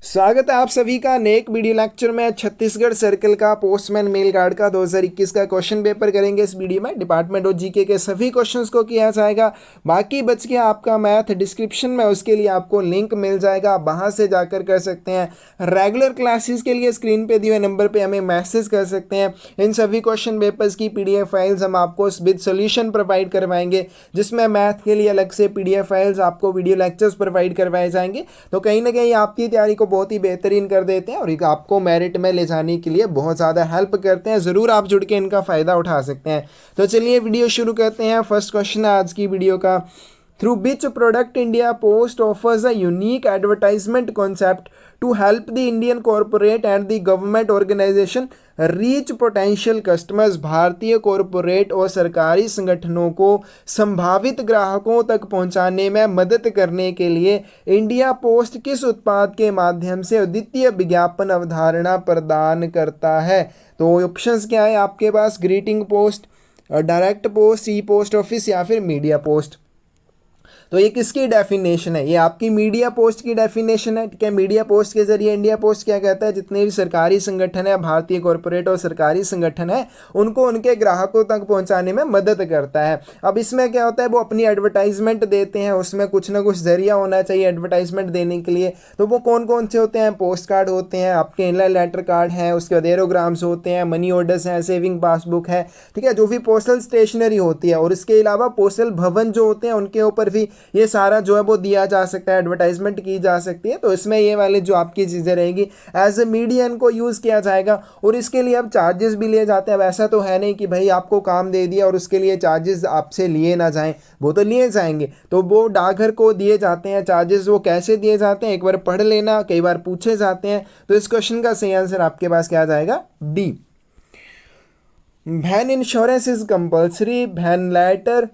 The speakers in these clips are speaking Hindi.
स्वागत है आप सभी का नए एक वीडियो लेक्चर में। छत्तीसगढ़ सर्कल का पोस्टमैन मेल गार्ड का 2021 का क्वेश्चन पेपर करेंगे। इस वीडियो में डिपार्टमेंट और जीके के सभी क्वेश्चंस को किया जाएगा। बाकी बच गया आपका मैथ, डिस्क्रिप्शन में उसके लिए आपको लिंक मिल जाएगा, आप वहां से जाकर कर सकते हैं। रेगुलर क्लासेस के लिए स्क्रीन पे दिए हुए नंबर पर हमें मैसेज कर सकते हैं। इन सभी क्वेश्चन पेपर्स की PDF फाइल्स हम आपको विद सोल्यूशन प्रोवाइड करवाएंगे, जिसमें मैथ के लिए अलग से PDF फाइल्स, आपको वीडियो लेक्चर्स प्रोवाइड करवाए जाएंगे। तो कहीं ना कहीं आपकी तैयारी को बहुत ही बेहतरीन कर देते हैं और एक आपको मेरिट में ले जाने के लिए बहुत ज़्यादा हेल्प करते हैं। ज़रूर आप जुड़ के इनका फ़ायदा उठा सकते हैं। तो चलिए वीडियो शुरू करते हैं। फर्स्ट क्वेश्चन है आज की वीडियो का, through which product India Post offers a unique advertisement concept to help the Indian corporate and the government organization reach potential customers। भारतीय कॉरपोरेट और सरकारी संगठनों को संभावित ग्राहकों तक पहुंचाने में मदद करने के लिए इंडिया पोस्ट किस उत्पाद के माध्यम से अद्वितीय विज्ञापन अवधारणा प्रदान करता है? तो ऑप्शंस क्या है आपके पास? ग्रीटिंग पोस्ट, डायरेक्ट पोस्ट, ई पोस्ट ऑफिस या फिर मीडिया पोस्ट। तो ये किसकी डेफिनेशन है? ये आपकी मीडिया पोस्ट की डेफिनेशन है। ठीक है, मीडिया पोस्ट के जरिए इंडिया पोस्ट क्या कहता है, जितने भी सरकारी संगठन है, भारतीय कॉरपोरेट और सरकारी संगठन है, उनको उनके ग्राहकों तक पहुंचाने में मदद करता है। अब इसमें क्या होता है, वो अपनी एडवर्टाइजमेंट देते हैं, उसमें कुछ ना कुछ जरिया होना चाहिए एडवर्टाइजमेंट देने के लिए। तो वो कौन कौन से होते हैं? पोस्ट कार्ड होते हैं, आपके इनलाइन लेटर कार्ड है, उसके बाद एरोग्राम्स होते हैं, मनी ऑर्डर्स हैं, सेविंग पासबुक है। ठीक है, जो भी पोस्टल स्टेशनरी होती है, और इसके अलावा पोस्टल भवन जो होते हैं उनके ऊपर भी ये सारा जो है वो दिया जा सकता है, एडवर्टाइजमेंट की जा सकती है। तो इसमें ये वाले जो आपकी चीज़ें रहेगी एज ए मीडियन को यूज़ किया जाएगा। और इसके लिए अब चार्जेस भी लिए जाते हैं। वैसा तो है नहीं कि भाई आपको काम दे दिया और उसके लिए चार्जेस आपसे लिए ना जाएं, वो तो लिए जाएंगे। तो वो डाकघर को दिए जाते हैं चार्जेस। वो कैसे दिए जाते हैं एक बार पढ़ लेना, कई बार पूछे जाते हैं। तो इस क्वेश्चन का सही आंसर आपके पास क्या आ जाएगा? D. When insurance is compulsory, when letter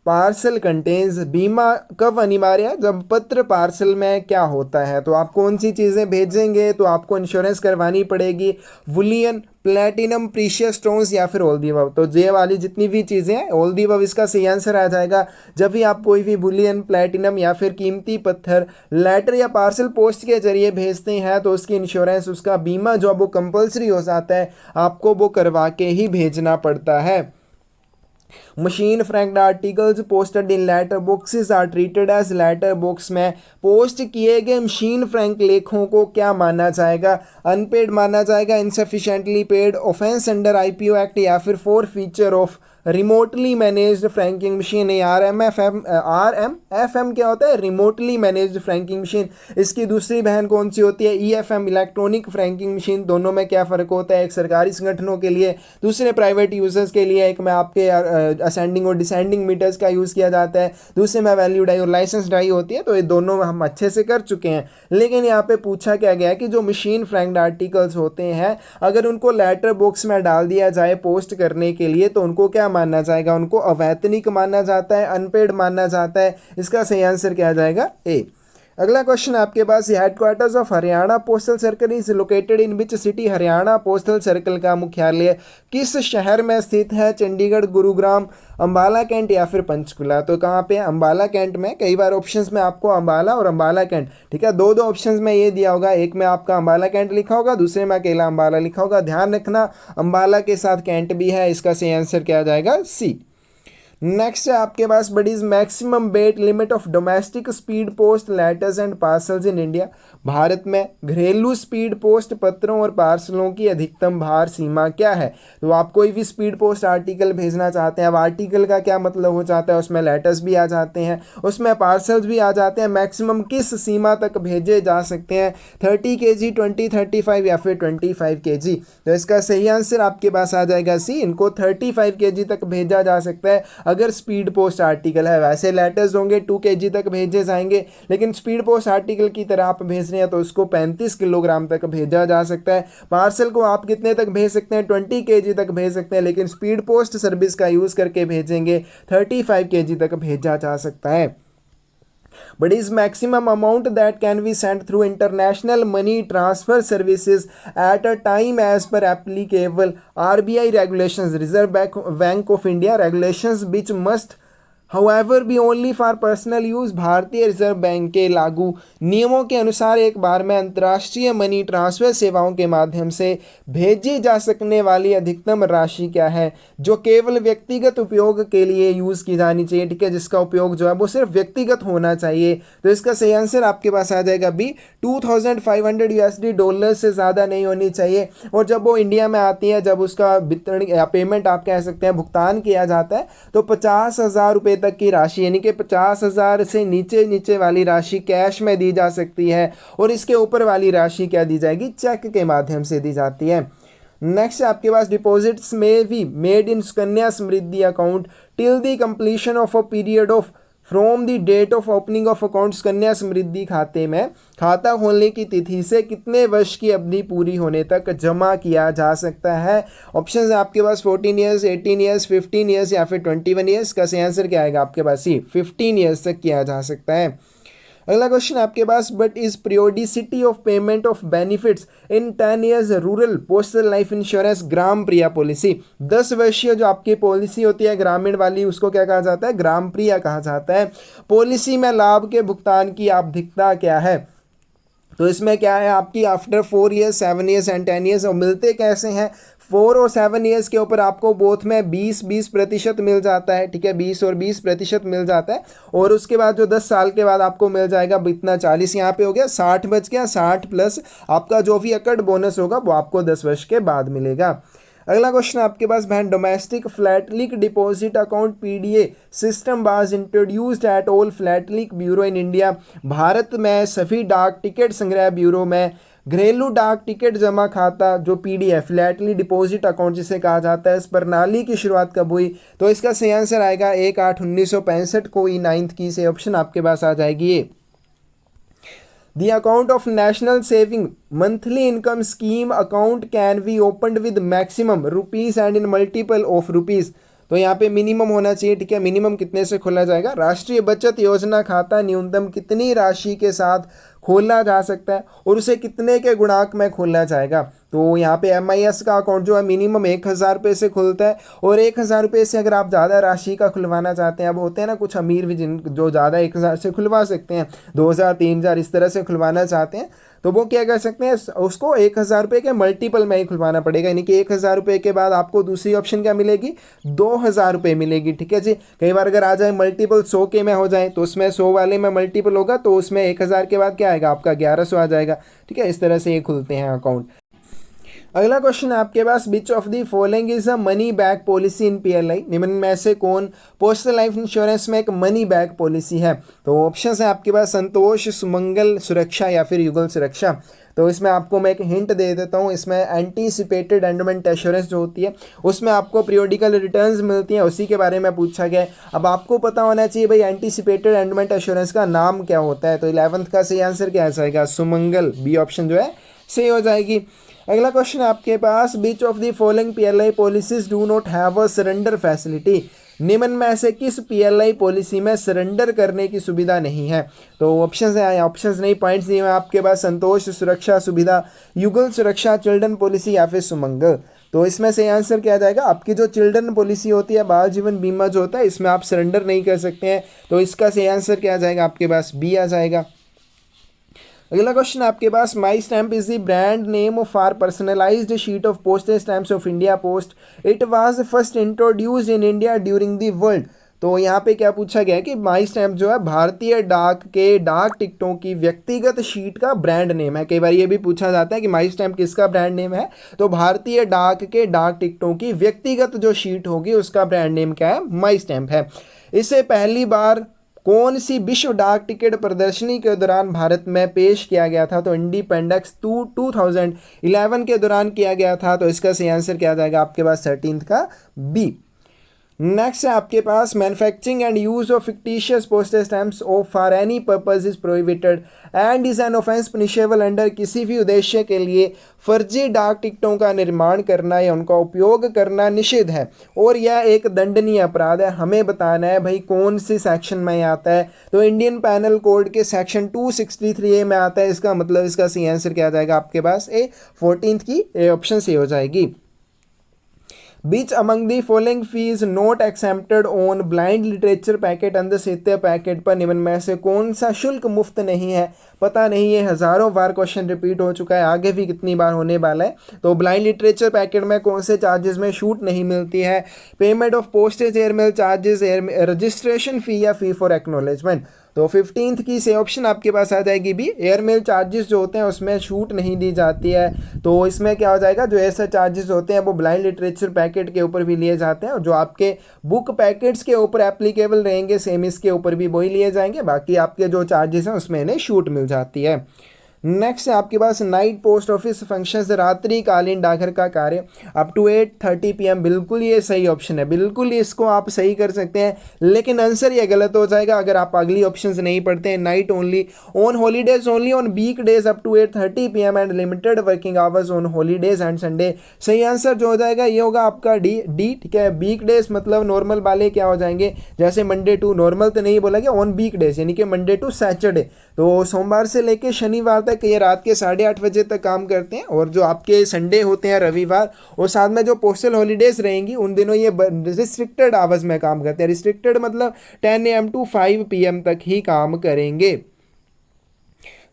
parcel contains, बीमा कब अनिवार्य है? जब पत्र पार्सल में क्या होता है? तो आप कौन सी चीज़ें भेजेंगे तो आपको इंश्योरेंस करवानी पड़ेगी? बुलियन, प्लेटिनम, प्रीशियस स्टोन्स या फिर ऑल दी अबव। तो ये वाली जितनी भी चीज़ें हैं ऑल दी अबव इसका सही आंसर आ जाएगा। जब भी आप कोई भी बुलियन, प्लेटिनम या फिर कीमती पत्थर लेटर या पार्सल पोस्ट के जरिए भेजते हैं तो उसकी इंश्योरेंस, उसका बीमा जो है वो कंपल्सरी हो जाता है, आपको वो करवा के ही भेजना पड़ता है। Machine franked articles posted in letter boxes are treated as letter box. में पोस्ट किए गए मशीन फ्रैंक लेखों को क्या माना जाएगा? अनपेड माना जाएगा, insufficiently paid, offence under IPO act या फिर forfeiture of remotely managed franking machine. RMFM क्या होता है? Remotely managed franking machine. इसकी दूसरी बहन कौन सी होती है? EFM, electronic franking machine. दोनों में क्या फ़र्क होता है? एक सरकारी संगठनों के लिए, दूसरे प्राइवेट यूजर्स के लिए। एक में आपके असेंडिंग और डिसेंडिंग मीटर्स का यूज़ किया जाता है, दूसरे में वैल्यू डाई और लाइसेंस डाई होती है। तो ये दोनों हम अच्छे से कर चुके हैं। लेकिन यहाँ पे पूछा क्या गया कि जो मशीन फ्रैंक्ड आर्टिकल्स होते हैं, अगर उनको लेटर बॉक्स में डाल दिया जाए पोस्ट करने के लिए तो उनको क्या माना जाएगा? उनको अवैतनिक माना जाता है, अनपेड माना जाता है। इसका सही आंसर क्या आ जाएगा? ए। अगला क्वेश्चन आपके पास, headquarters of Haryana postal circle is located in which city? Haryana postal circle का मुख्यालय किस शहर में स्थित है? चंडीगढ़, गुरुग्राम, अंबाला कैंट या फिर पंचकुला। तो कहाँ पे? अंबाला कैंट में। कई बार ऑप्शंस में आपको अंबाला और अंबाला कैंट, ठीक है, दो ऑप्शंस में ये दिया होगा, एक में आपका अंबाला कैंट लिखा होगा, दूसरे में अकेला अंबाला लिखा होगा। ध्यान रखना अंबाला के साथ कैंट भी है। इसका सही आंसर क्या आ जाएगा? सी। नेक्स्ट है आपके पास, but is maximum weight limit of domestic speed post letters and parcels in India. Bharat में घरेलू स्पीड पोस्ट पत्रों और पार्सलों की अधिकतम भार सीमा क्या है? तो आप कोई भी स्पीड पोस्ट आर्टिकल भेजना चाहते हैं। अब आर्टिकल का क्या मतलब हो जाता है? उसमें लेटर्स भी आ जाते हैं, उसमें पार्सल्स भी आ जाते हैं। मैक्सिमम किस सीमा तक भेजे जा सकते हैं? 30 kg, 20, 35 या फिर 25 kg। तो इसका सही आंसर आपके पास आ जाएगा सी। इनको 35 kg तक भेजा जा सकता है अगर स्पीड पोस्ट आर्टिकल है। वैसे लेटर्स होंगे 2 kg तक भेजे जाएंगे, लेकिन स्पीड पोस्ट आर्टिकल की तरह आप भेज रहे हैं तो उसको 35 किलोग्राम तक भेजा जा सकता है। पार्सल को आप कितने तक भेज सकते हैं? 20 kg तक भेज सकते हैं, लेकिन स्पीड पोस्ट सर्विस का यूज़ करके भेजेंगे 35 kg तक भेजा जा सकता है। But is maximum amount that can be sent through international money transfer services at a time as per applicable RBI regulations, Reserve Bank of India regulations, which must however be only for personal use. भारतीय रिजर्व बैंक के लागू नियमों के अनुसार एक बार में अंतर्राष्ट्रीय मनी ट्रांसफर सेवाओं के माध्यम से भेजी जा सकने वाली अधिकतम राशि क्या है, जो केवल व्यक्तिगत उपयोग के लिए यूज़ की जानी चाहिए, ठीक है, जिसका उपयोग जो है वो सिर्फ व्यक्तिगत होना चाहिए। तो इसका सही आंसर आपके पास आ जाएगा बी, 2500 USD डॉलर से ज़्यादा नहीं होनी चाहिए। और जब वो इंडिया में आती है, जब उसका वितरण या पेमेंट आप कह सकते हैं भुगतान किया जाता है, तो 50,000 रुपये तक की राशि, यानी कि 50,000 से नीचे नीचे वाली राशि कैश में दी जा सकती है, और इसके ऊपर वाली राशि क्या दी जाएगी, चेक के माध्यम से दी जाती है। नेक्स्ट आपके पास deposits may be made in Sukanya Samriddhi account till the completion of a period of from the date of opening of account Sukanya Samriddhi खाते में खाता खोलने की तिथि से कितने वर्ष की अवधि पूरी होने तक जमा किया जा सकता है। ऑप्शन है आपके पास 14 ईयर्स, 18 ईयर्स, 15 ईयर्स या फिर 21 ईयर्स। का सही आंसर क्या आएगा आपके पास, सी 15 ईयर्स तक किया जा सकता है। अगला क्वेश्चन आपके पास, but is periodicity of payment of benefits in 10 years rural postal life insurance Gram Priya policy. 10 वर्षीय जो आपकी पॉलिसी होती है ग्रामीण वाली, उसको क्या कहा जाता है, ग्राम प्रिया कहा जाता है। पॉलिसी में लाभ के भुगतान की आवधिकता क्या है, तो इसमें क्या है आपकी after 4 years, 7 years and 10 years. और मिलते कैसे हैं, 4 और 7 ईयर्स के ऊपर आपको बोथ में 20% मिल जाता है, ठीक है, 20 और 20% मिल जाता है। और उसके बाद जो 10 साल के बाद आपको मिल जाएगा इतना 40, यहाँ पे हो गया 60 बच गया, 60 प्लस आपका जो भी अकड़ बोनस होगा वो आपको 10 वर्ष के बाद मिलेगा। अगला क्वेश्चन आपके पास बहन, domestic philatelic deposit account PDA system was introduced at all philatelic bureau in India. Bharat में सभी डाक टिकट संग्रह ब्यूरो में घरेलू डाक टिकट जमा खाता जो पीडीएफ फ्लैटली डिपॉजिट अकाउंट जिसे कहा जाता है, इस प्रणाली की शुरुआत कब हुई, तो इसका सही आंसर आएगा 1/8/1965 को ई 9th की से ऑप्शन आपके पास आ जाएगी ये। The account of National Saving Monthly Income Scheme account can be opened with maximum rupees and in multiple of rupees। तो यहाँ पे मिनिमम होना चाहिए, ठीक है, मिनिमम कितने से खोला जाएगा, राष्ट्रीय बचत योजना खाता न्यूनतम कितनी राशि के साथ खोला जा सकता है और उसे कितने के गुणांक में खोला जाएगा। तो यहाँ पे MIS का अकाउंट जो है मिनिमम 1,000 रुपये से खुलता है, और 1,000 रुपये से अगर आप ज़्यादा राशि का खुलवाना चाहते हैं, अब होते हैं ना कुछ अमीर भी जिन जो ज़्यादा 1,000 से खुलवा सकते हैं, 2,000 3,000 इस तरह से खुलवाना चाहते हैं, तो वो क्या कर सकते हैं, उसको 1,000 रुपये के मल्टीपल में ही खुलवाना पड़ेगा। यानी कि 1,000 रुपये के बाद आपको दूसरी ऑप्शन क्या मिलेगी, 2,000 रुपये मिलेगी, ठीक है जी। कई बार अगर आ जाए मल्टीपल 100 के में हो जाए, तो उसमें 100 वाले में मल्टीपल होगा, तो उसमें 1,000 के बाद क्या आएगा आपका 1,100 आ जाएगा, ठीक है। इस तरह से ये खुलते हैं अकाउंट। अगला क्वेश्चन आपके पास, which of the following is a money back policy in PLI। निम्न में से कौन पोस्टल लाइफ इंश्योरेंस में एक मनी बैक पॉलिसी है। तो ऑप्शन है आपके पास संतोष, सुमंगल, सुरक्षा या फिर युगल सुरक्षा। तो इसमें आपको मैं एक हिंट दे देता हूँ, इसमें एंटीसिपेटेड एंडोमेंट एश्योरेंस जो होती है उसमें आपको पीरियोडिकल रिटर्न्स मिलती हैं, उसी के बारे में पूछा गया है। अब आपको पता होना चाहिए भाई एंटीसिपेटेड एंडोमेंट एश्योरेंस का नाम क्या होता है। तो 11th का सही आंसर क्या आ जाएगा, सुमंगल, बी ऑप्शन जो है सही हो जाएगी। अगला क्वेश्चन आपके पास, which of the following PLI policies do not have a surrender facility. निम्न में से किस PLI पॉलिसी में सरेंडर करने की सुविधा नहीं है। तो ऑप्शंस है, ऑप्शंस नहीं पॉइंट्स दिए हैं आपके पास, संतोष, सुरक्षा सुविधा, युगल सुरक्षा, चिल्ड्रन पॉलिसी या फिर सुमंगल। तो इसमें से आंसर क्या आ जाएगा, आपकी जो चिल्ड्रन पॉलिसी होती है, बाल जीवन बीमा जो होता है, इसमें आप सरेंडर नहीं कर सकते हैं। तो इसका सही आंसर क्या आ जाएगा आपके पास, बी आ जाएगा। अगला क्वेश्चन आपके पास, My Stamp is the brand name for personalized sheet of postage stamps of India Post. It was first introduced in India during the world. तो यहाँ पे क्या पूछा गया है कि माई स्टैम्प जो है भारतीय डाक के डाक टिकटों की व्यक्तिगत शीट का ब्रांड नेम है। कई बार ये भी पूछा जाता है कि माई स्टैम्प किसका ब्रांड नेम है, तो भारतीय डाक के डाक टिकटों की व्यक्तिगत जो शीट होगी उसका ब्रांड नेम क्या है, माई स्टैम्प है। इसे पहली बार कौन सी विश्व डाक टिकट प्रदर्शनी के दौरान भारत में पेश किया गया था, तो इंडिपेंडेंस 2011 के दौरान किया गया था। तो इसका सही आंसर क्या आ जाएगा आपके पास, 13th का बी। नेक्स्ट है आपके पास, manufacturing and use of fictitious postage stamps of for any purpose is prohibited and is an offence punishable under. किसी भी उद्देश्य के लिए फर्जी डाक टिकटों का निर्माण करना या उनका उपयोग करना निषिद्ध है और यह एक दंडनीय अपराध है। हमें बताना है भाई कौन सी सेक्शन में आता है, तो इंडियन पैनल कोड के सेक्शन 263A में आता है। इसका मतलब इसका सही आंसर क्या आ जाएगा आपके पास, ए 14th की ए ऑप्शन से हो जाएगी। Which among the following fees not accepted on blind literature packet अंध साहित्य पैकेट पर निम्न में से कौन सा शुल्क मुफ्त नहीं है? पता नहीं, ये हज़ारों बार क्वेश्चन रिपीट हो चुका है, आगे भी कितनी बार होने वाला है। तो ब्लाइंड लिटरेचर पैकेट में कौन से चार्जेस में छूट नहीं मिलती है? Payment of postage, airmail charges, registration फ़ी या फ़ी फॉर एक्नॉलेजमेंट। तो 15th की से ऑप्शन आपके पास आ जाएगी भी, एयरमेल चार्जेस जो होते हैं उसमें छूट नहीं दी जाती है। तो इसमें क्या हो जाएगा, जो ऐसा चार्जेस होते हैं वो ब्लाइंड लिटरेचर पैकेट के ऊपर भी लिए जाते हैं, और जो आपके बुक पैकेट्स के ऊपर एप्लीकेबल रहेंगे सेम इसके ऊपर भी वही लिए जाएंगे। बाकी आपके जो चार्जेस हैं उसमें इन्हें छूट मिल जाती है। नेक्स्ट है आपके पास नाइट पोस्ट ऑफिस फंक्शंस, रात्रिकालीन डाकघर का कार्य अप टू 8:30 PM। बिल्कुल ये सही ऑप्शन है, बिल्कुल इसको आप सही कर सकते हैं, लेकिन आंसर ये गलत हो जाएगा अगर आप अगली ऑप्शंस नहीं पढ़ते हैं। Night only on holidays, only on weekdays up to 8:30 PM and limited working hours on holidays and Sunday. सही आंसर जो हो जाएगा ये होगा आपका डी। ठीक है, वीक डेज मतलब नॉर्मल वाले क्या हो जाएंगे, जैसे मंडे टू, नॉर्मल तो नहीं बोला गया, ऑन वीक डेज यानी कि मंडे टू सैटरडे। तो सोमवार से लेके शनिवार तक ये रात के 8:30 बजे तक काम करते हैं, और जो आपके संडे होते हैं रविवार और साथ में जो पोस्टल हॉलीडेज रहेंगी उन दिनों ये रिस्ट्रिक्टेड आवर्स में काम करते हैं। रिस्ट्रिक्टेड मतलब 10 AM to 5 PM तक ही काम करेंगे।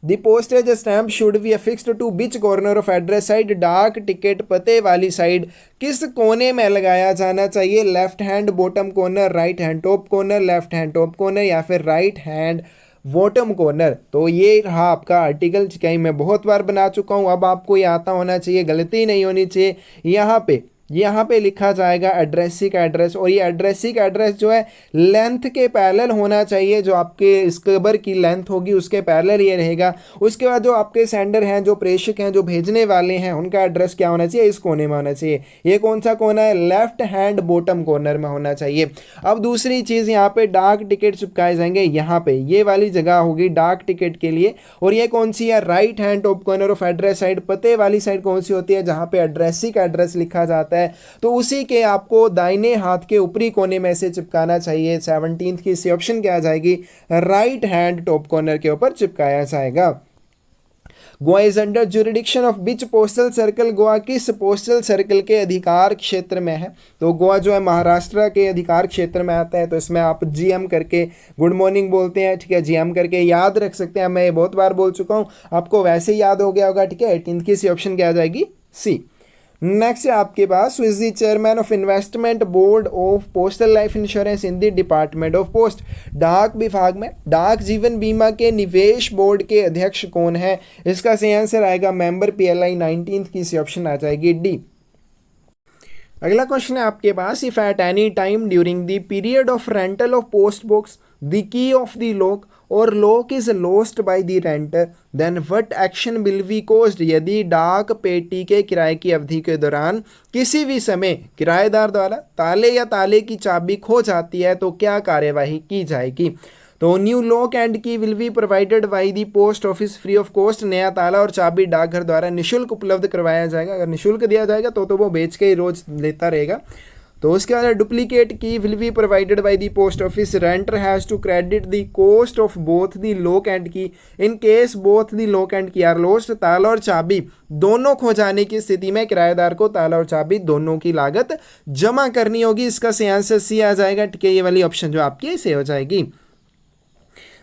The postage stamp should be affixed to which corner of address side, डाक टिकट पते वाली साइड किस कोने में लगाया जाना चाहिए? Left hand bottom corner, right hand top corner, left hand top corner या फिर राइट हैंड बॉटम कॉर्नर। तो ये रहा आपका आर्टिकल, कहीं मैं बहुत बार बना चुका हूँ, अब आपको ये आता होना चाहिए, गलती नहीं होनी चाहिए। यहाँ पे लिखा जाएगा एड्रेसी का एड्रेस, और ये एड्रेसी का एड्रेस जो है लेंथ के पैरेलल होना चाहिए, जो आपके स्क्रबर की लेंथ होगी उसके पैरेलल ये रहेगा। उसके बाद जो आपके सेंडर हैं, जो प्रेषक हैं, जो भेजने वाले हैं, उनका एड्रेस क्या होना चाहिए? इस कोने में होना चाहिए। ये कौन सा कोना है? लेफ्ट हैंड बॉटम कॉर्नर में होना चाहिए। अब दूसरी चीज़, यहाँ पे डाक टिकट चिपकाए जाएंगे, यहाँ पे ये वाली जगह होगी डाक टिकट के लिए, और ये कौन सी है? Right hand top corner of address side. पते वाली साइड कौन सी होती है? जहाँ पे एड्रेसी का एड्रेस लिखा जाता है, तो उसी के आपको दाहिने हाथ के ऊपरी कोने में से चिपकाना चाहिए। 17th की सी ऑप्शन क्या आ जाएगी? राइट हैंड टॉप कॉर्नर के ऊपर चिपकाया जाएगा। Goa is under jurisdiction of which postal circle, Goa किस पोस्टल सर्कल के अधिकार क्षेत्र में है? तो गोवा जो है महाराष्ट्र के अधिकार क्षेत्र में आता है, तो इसमें आप GM करके गुड मॉर्निंग बोलते हैं, ठीक है, GM करके याद रख सकते हैं। मैं ये बहुत बार बोल चुका हूँ, आपको वैसे ही याद हो गया होगा, ठीक है। 18th की सी ऑप्शन क्या आ जाएगी? सी। नेक्स्ट है आपके पास is the chairman of investment board of postal life insurance in the department of post. डाक विभाग में डाक जीवन बीमा के निवेश बोर्ड के अध्यक्ष कौन है? इसका सही आंसर आएगा मेंबर PLI। 19th की सी ऑप्शन आ जाएगी डी। अगला क्वेश्चन है आपके पास, if at any time during the period of rental of post box the key of the lock और lock is lost by the renter then what action will be caused? यदि डाक पेटी के किराए की अवधि के दौरान किसी भी समय किराएदार द्वारा ताले या ताले की चाबी खो जाती है तो क्या कार्यवाही की जाएगी? तो न्यू लॉक एंड की will be provided by the post office free of cost. नया ताला और चाबी डाकघर द्वारा निःशुल्क उपलब्ध करवाया जाएगा। अगर निःशुल्क दिया जाएगा तो वो बेच के ही रोज लेता रहेगा। तो उसके बाद duplicate key will be provided by the post office. Renter has to credit the cost of both the lock and key in case both the lock and key are lost. ताला और चाबी दोनों खो जाने की स्थिति में किराएदार को ताला और चाबी दोनों की लागत जमा करनी होगी। इसका सही आंसर सी आ जाएगा, ठीक है। ये वाली ऑप्शन जो आपकी सही हो जाएगी।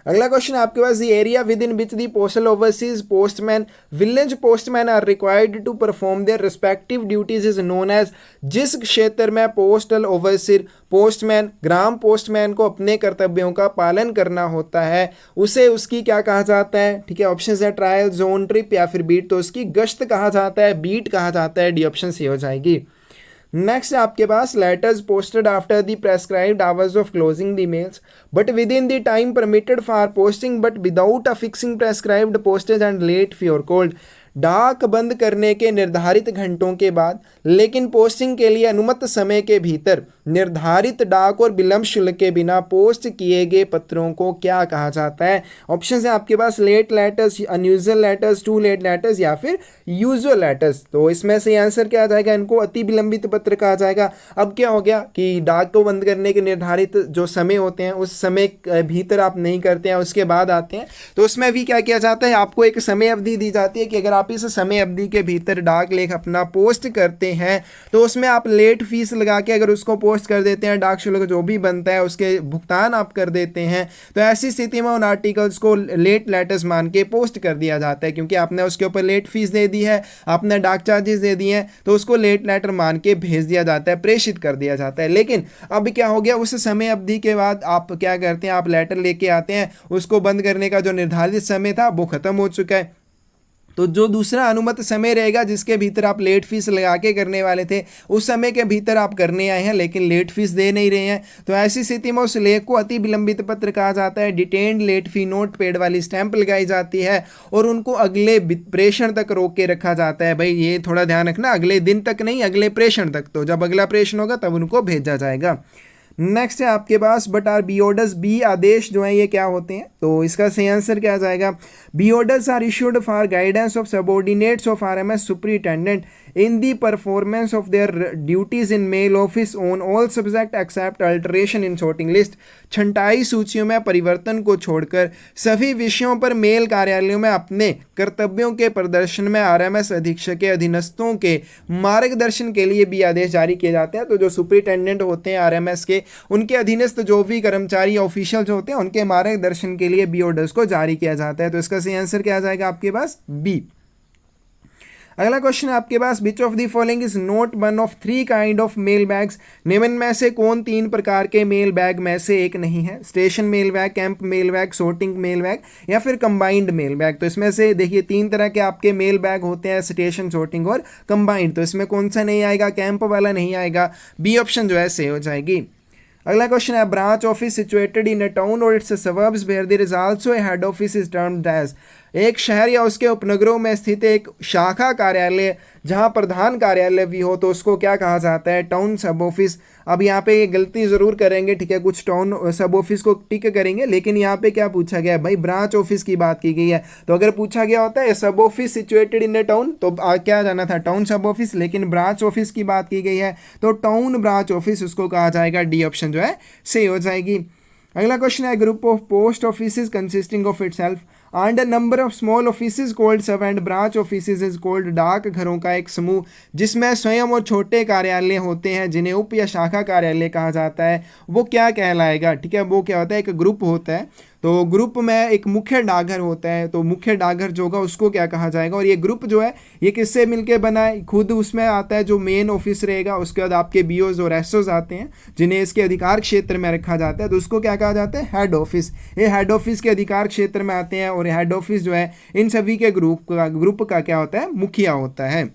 अगला क्वेश्चन आपके पास, the area within which the postal overseer postman village postman are required to perform their respective duties is known as. जिस क्षेत्र में पोस्टल ओवरसीर पोस्टमैन ग्राम पोस्टमैन को अपने कर्तव्यों का पालन करना होता है उसे उसकी क्या कहा जाता है? ठीक है, ऑप्शन है ट्रायल, जोन, ट्रिप या फिर बीट। तो उसकी गश्त कहा जाता है, बीट कहा जाता है। डी ऑप्शन सी हो जाएगी। नेक्स्ट आपके पास, letters posted after the prescribed hours of closing the mails but within the time permitted for posting but without affixing prescribed postage and late fee और कोल्ड। डाक बंद करने के निर्धारित घंटों के बाद लेकिन पोस्टिंग के लिए अनुमत समय के भीतर निर्धारित डाक और विलंब शुल्क के बिना पोस्ट किए गए पत्रों को क्या कहा जाता है? ऑप्शन है आपके पास late letters, unusual letters, too late letters या फिर यूजुअल लेटर्स। तो इसमें से आंसर क्या आ जाएगा? इनको अति विलंबित पत्र कहा जाएगा। अब क्या हो गया कि डाक को बंद करने के निर्धारित जो समय होते हैं उस समय भीतर आप नहीं करते हैं, उसके बाद आते हैं, तो उसमें भी क्या किया जाता है, आपको एक समय अवधि दी जाती है कि अगर आप इस समय अवधि के भीतर डाक लेख अपना पोस्ट करते हैं तो उसमें आप लेट फीस लगा के अगर उसको पोस्ट कर देते हैं, डाक शुल्क जो भी बनता है उसके भुगतान आप कर देते हैं, तो ऐसी स्थिति में उन आर्टिकल्स को लेट लेटर्स मान के पोस्ट कर दिया जाता है, क्योंकि आपने उसके ऊपर लेट फीस दे दी है, आपने डाक चार्जेस दे दिए हैं, तो उसको लेट लेटर मान के भेज दिया जाता है, प्रेषित कर दिया जाता है। लेकिन अब क्या हो गया, उस समय अवधि के बाद आप क्या करते हैं, आप लेटर लेके आते हैं, उसको बंद करने का जो निर्धारित समय था वो खत्म हो चुका है, तो जो दूसरा अनुमत समय रहेगा जिसके भीतर आप लेट फीस लगा के करने वाले थे, उस समय के भीतर आप करने आए हैं लेकिन लेट फीस दे नहीं रहे हैं, तो ऐसी स्थिति में उस लेख को अति विलंबित पत्र कहा जाता है। Detained late fee not paid वाली स्टैंप लगाई जाती है और उनको अगले प्रेषण तक रोक के रखा जाता है। भाई ये थोड़ा ध्यान रखना, अगले दिन तक नहीं, अगले प्रेषण तक, तो जब अगला प्रेषण होगा तब उनको भेजा जाएगा। नेक्स्ट है आपके पास what are B orders, B आदेश जो है ये क्या होते हैं? तो इसका सही आंसर क्या आ जाएगा? B orders are issued for guidance of subordinates of RMS superintendent in the performance of their duties in mail office on all subject except alteration in sorting list। छंटाई सूचियों में परिवर्तन को छोड़कर सभी विषयों पर मेल कार्यालयों में अपने कर्तव्यों के प्रदर्शन में आरएमएस अधीक्षक के अधीनस्थों के मार्गदर्शन के लिए भी आदेश जारी किए जाते हैं। तो जो सुपरिटेंडेंट होते हैं आरएमएस के, उनके अधीनस्थ जो भी कर्मचारी ऑफिशियल जो होते हैं, उनके मार्गदर्शन के लिए बी ऑर्डर्स को जारी किया जाता है। तो इसका सही आंसर क्या आ जाएगा आपके पास? बी। अगला क्वेश्चन है आपके पास, which of the following is not one of three kind of mail bags. निम्न में से कौन तीन प्रकार के मेल बैग में से एक नहीं है? Station mail bag, camp mail bag, sorting mail bag या फिर कंबाइंड मेल बैग। तो इसमें से देखिए तीन तरह के आपके मेल बैग होते हैं, स्टेशन, सोर्टिंग और कंबाइंड। तो इसमें कौन सा नहीं आएगा? कैंप वाला नहीं आएगा, बी ऑप्शन जो है सही हो जाएगी। अगला क्वेश्चन है, branch office situated in a town और its suburbs where there is also a head office is termed as. एक शहर या उसके उपनगरों में स्थित एक शाखा कार्यालय जहां प्रधान कार्यालय भी हो तो उसको क्या कहा जाता है? टाउन सब ऑफिस। अब यहाँ पे ये गलती ज़रूर करेंगे, ठीक है, कुछ टाउन सब ऑफिस को टिक करेंगे, लेकिन यहाँ पे क्या पूछा गया है भाई? ब्रांच ऑफिस की बात की गई है। तो अगर पूछा गया होता है सब ऑफिस सिचुएटेड इन ए टाउन तो क्या जाना था? टाउन सब ऑफिस, लेकिन ब्रांच ऑफिस की बात की गई है तो टाउन ब्रांच ऑफिस उसको कहा जाएगा, डी ऑप्शन जो है सही हो जाएगी। अगला क्वेश्चन है, group of post office consisting of itself and a number of small offices called sub and branch offices is called. डाक घरों का एक समूह जिसमें स्वयं और छोटे कार्यालय होते हैं जिन्हें उप या शाखा कार्यालय कहा जाता है, वो क्या कहलाएगा? ठीक है, वो क्या होता है? एक ग्रुप होता है, तो ग्रुप में एक मुख्य डाकघर होता है, तो मुख्य डाकघर जो होगा उसको क्या कहा जाएगा? और ये ग्रुप जो है ये किससे मिलके बना है? खुद उसमें आता है जो मेन ऑफिस रहेगा, उसके बाद आपके बीओज और एसओज आते हैं जिन्हें इसके अधिकार क्षेत्र में रखा जाता है, तो उसको क्या कहा जाता है? Head office. ये हेड ऑफिस के अधिकार क्षेत्र में आते हैं और हेड ऑफिस जो है इन सभी के ग्रुप का क्या होता है? मुखिया होता है।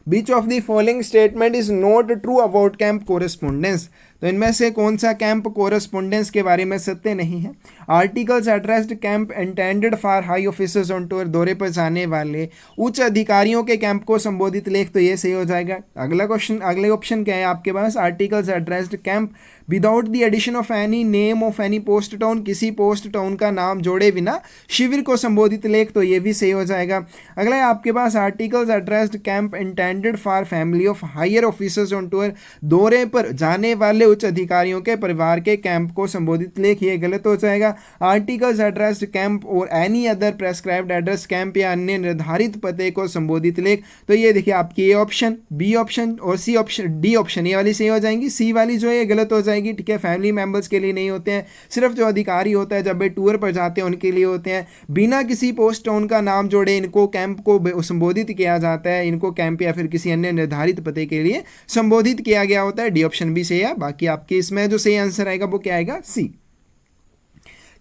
Which of the following statement is not true about camp correspondence? तो इनमें से कौन सा कैंप कोरेस्पोंडेंस के बारे में सत्य नहीं है? Articles addressed camp intended for high officers on tour, दौरे पर जाने वाले उच्च अधिकारियों के कैंप को संबोधित लेख, तो ये सही हो जाएगा। अगला क्वेश्चन, अगले ऑप्शन क्या है आपके पास? Articles addressed camp without the addition of any name of any post town, किसी पोस्ट टाउन का नाम जोड़े बिना शिविर को संबोधित लेख, तो ये भी सही हो जाएगा। अगला है आपके पास articles addressed camp intended for family of higher officers on tour, दौरे पर जाने वाले उच्च अधिकारियों के परिवार के कैंप को संबोधित लेख, ये गलत हो जाएगा। आर्टिकल्स एड्रेस्ड कैंप और any other prescribed address camp या अन्य निर्धारित पते को संबोधित लेख, तो ये देखिए आपकी ए ऑप्शन, बी ऑप्शन और सी ऑप्शन, डी ऑप्शन, ये वाली सही हो जाएंगी। सी वाली जो है ये गलत हो जाएगी, ठीक है। फैमिली मेंबर्स के लिए नहीं होते हैं, सिर्फ जो अधिकारी होता है जब वे टूर पर जाते हैं उनके लिए होते हैं। बिना किसी पोस्ट टाउन का नाम जोड़े इनको कैंप को संबोधित किया जाता है, इनको कैंप या फिर किसी अन्य निर्धारित पते के लिए संबोधित किया गया होता है। डी ऑप्शन भी सही है। बाकी आपके इसमें जो सही आंसर आएगा वो क्या आएगा? C.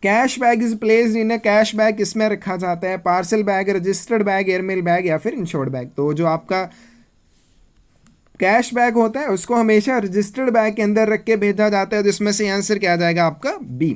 Cash bag is placed in a, cash bag किसमें रखा जाता है? Parcel bag, registered bag, airmail bag या फिर इंश्योर्ड बैग। तो जो आपका कैश बैग होता है उसको हमेशा रजिस्टर्ड बैग के अंदर रख के भेजा जाता है, तो इसमें से आंसर क्या आ जाएगा आपका? बी।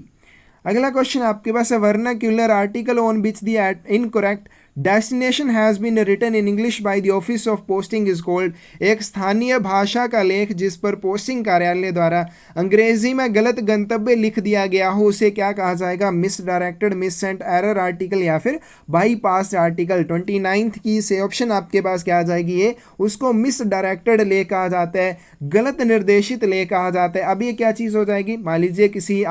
अगला क्वेश्चन आपके पास है, vernacular article on which the incorrect destination has been written in English by the office of posting is called. एक स्थानीय भाषा का लेख जिस पर पोस्टिंग कार्यालय द्वारा अंग्रेजी में गलत गंतव्य लिख दिया गया हो उसे क्या कहा जाएगा? Misdirected, missent, error article या फिर बाईपास आर्टिकल। 29th की से ऑप्शन आपके पास क्या आ जाएगी? ये उसको मिस डायरेक्टेड लेख कहा जाता है, गलत निर्देशित लेख कहा जाता है। अब ये क्या चीज़ हो जाएगी? मान लीजिए किसी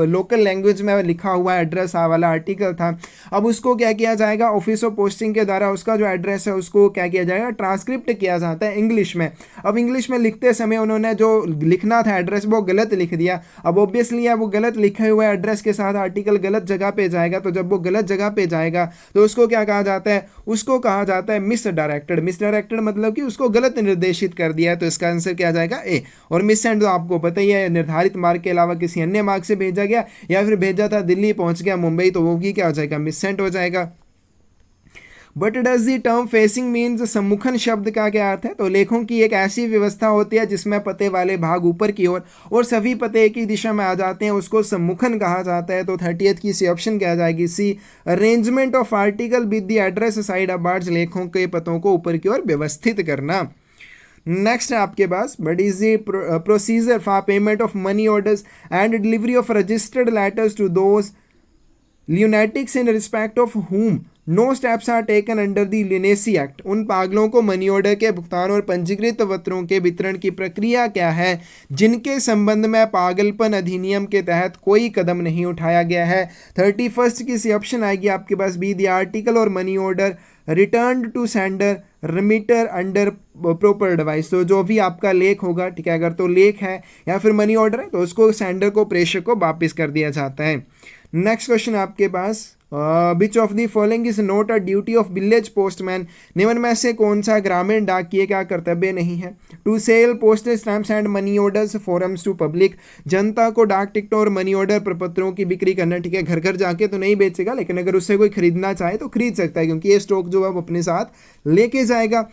लोकल लैंग्वेज में लिखा हुआ एड्रेस वाला आर्टिकल था, अब उसको क्या किया जाएगा? ऑफिस ऑफ पोस्टिंग के द्वारा उसका जो एड्रेस है उसको क्या किया जाएगा? ट्रांसक्रिप्ट किया जाता है इंग्लिश में। अब इंग्लिश में लिखते समय उन्होंने जो लिखना था एड्रेस वो गलत लिख दिया। अब ऑब्वियसली वो गलत लिखे हुए एड्रेस के साथ आर्टिकल गलत जगह पे जाएगा, तो जब वो गलत जगह पे जाएगा तो उसको क्या कहा जाता है? उसको कहा जाता है मिस डायरेक्टेड। मिस डायरेक्टेड मतलब कि उसको गलत निर्देशित कर दिया है, तो इसका आंसर क्या आ जाएगा? ए। और मिस सेंड तो आपको पता ही है, निर्धारित मार्ग के अलावा किसी अन्य मार्ग से भेजा गया, या फिर भेजा था दिल्ली पहुंच गया मुंबई, तो वो भी क्या हो जाएगा? मिस सेंड हो जाएगा। But does the term facing means, सम्मुखन शब्द का क्या अर्थ है? तो लेखों की एक ऐसी व्यवस्था होती है जिसमें पते वाले भाग ऊपर की ओर और सभी पते एक ही दिशा में आ जाते हैं, उसको सम्मुखन कहा जाता है। तो 30th की सी ऑप्शन क्या आ जाएगी? C. Arrangement of article with the address side upwards, लेखों के पतों को ऊपर की ओर व्यवस्थित करना। नेक्स्ट है आपके पास, but is the procedure for payment of money orders and delivery of registered letters to those lunatics in respect of whom no steps are taken under the lunacy act. उन पागलों को मनी ऑर्डर के भुगतान और पंजीकृत पत्रों के वितरण की प्रक्रिया क्या है जिनके संबंध में पागलपन अधिनियम के तहत कोई कदम नहीं उठाया गया है? 31st की सी ऑप्शन आएगी आपके पास बी, द आर्टिकल और money order return to sender remitter under proper device. तो जो भी आपका लेख होगा, ठीक है, अगर तो लेख है या फिर मनी ऑर्डर है तो उसको सेंडर को, प्रेषक को वापिस कर दिया जाता है। नेक्स्ट क्वेश्चन आपके पास, which of the following is not a duty of village postman. निम्न में से कौन सा ग्रामीण डाकिये का कर्तव्य नहीं है? To sell postage stamps and money orders forms to public, जनता को डाक टिकटों और मनी ऑर्डर प्रपत्रों की बिक्री करना। ठीक है, घर घर जाके तो नहीं बेचेगा, लेकिन अगर उससे कोई खरीदना चाहे तो खरीद सकता है, क्योंकि ये स्टॉक जो है वो अपने साथ लेके जाएगा।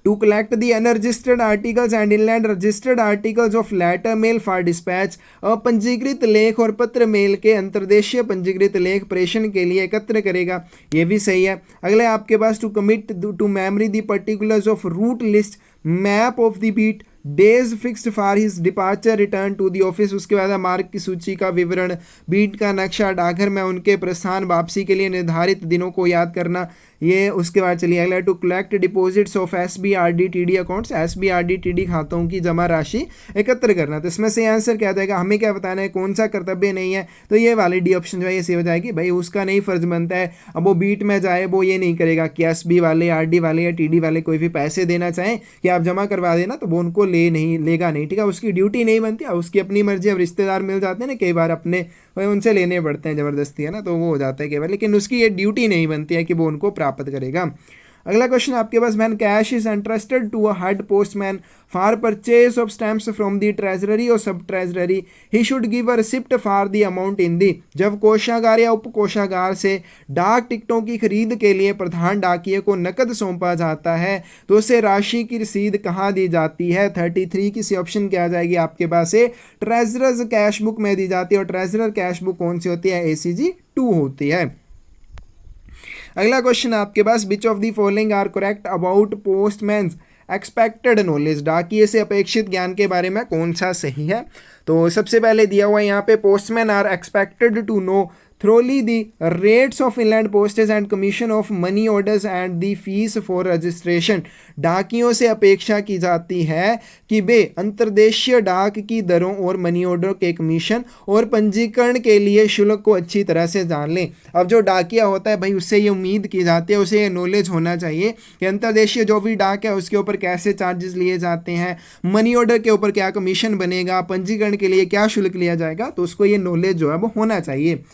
To collect the unregistered articles and inland registered articles of letter mail for dispatch, अपंजीकृत लेख और पत्र मेल के अंतर्देशीय पंजीकृत लेख प्रेषण के लिए एकत्र करेगा। ये भी सही है। अगले आपके पास, to commit to memory the particulars of route list map of the beat days fixed for his departure return to the office. उसके बाद मार्ग की सूची का विवरण, बीट का नक्शा, डाकघर में उनके प्रस्थान वापसी के लिए निर्धारित दिनों को याद करना। ये उसके बाद चलिए अगला, to collect deposits of SBRDTD accounts, SBRDTD खातों की जमा राशि एकत्र करना। तो इसमें से आंसर क्या आ जाएगा? हमें क्या बताना है कौन सा कर्तव्य नहीं है? तो ये वाली डी ऑप्शन जो है ये सही हो जाएगी। भाई उसका नहीं फर्ज बनता है, अब वो बीट में जाए वो ये नहीं करेगा कि SB वाले, RD वाले या TD वाले कोई भी पैसे देना चाहें कि आप जमा करवा देना, तो वो उनको लेगा नहीं। ठीक है, उसकी ड्यूटी नहीं बनती, उसकी अपनी मर्जी। अब रिश्तेदार मिल जाते हैं ना कई बार अपने, वही उनसे लेने पड़ते हैं ज़बरदस्ती, है ना, तो वो हो जाता है कई बार, लेकिन उसकी ये ड्यूटी नहीं बनती है कि वो उनको प्राप्त करेगा। अगला क्वेश्चन आपके पास, main cash is entrusted to a head postman for purchase of stamps from the treasury और sub treasury, he should give a receipt for the amount in the. जब कोषागार या उप कोषागार से डाक टिकटों की खरीद के लिए प्रधान डाकिये को नकद सौंपा जाता है तो उसे राशि की रसीद कहाँ दी जाती है? 33 की सी ऑप्शन क्या आ जाएगी आपके पास? ट्रेजरर्स कैश बुक में दी जाती है। और ट्रेजरर कैश बुक कौन सी होती है? ACG 2 होती है। अगला क्वेश्चन आपके पास, which of the following are correct about postman's expected knowledge. डाकिये से अपेक्षित ज्ञान के बारे में कौन सा सही है? तो सबसे पहले दिया हुआ है यहाँ पे, postman are expected to know thoroughly the rates of inland postage and commission of money orders and the fees for registration। डाकियों से अपेक्षा की जाती है कि वे अंतर्देशीय डाक की दरों और मनी ऑर्डर के कमीशन और पंजीकरण के लिए शुल्क को अच्छी तरह से जान लें। अब जो डाकिया होता है भाई, उससे ये उम्मीद की जाती है, उसे ये नॉलेज होना चाहिए कि अंतर्देशीय जो भी डाक है उसके ऊपर कैसे चार्जेस लिए जाते हैं, मनी ऑर्डर के ऊपर क्या कमीशन बनेगा, पंजीकरण के लिए क्या शुल्क लिया जाएगा, तो उसको ये नॉलेज जो है वो होना चाहिए।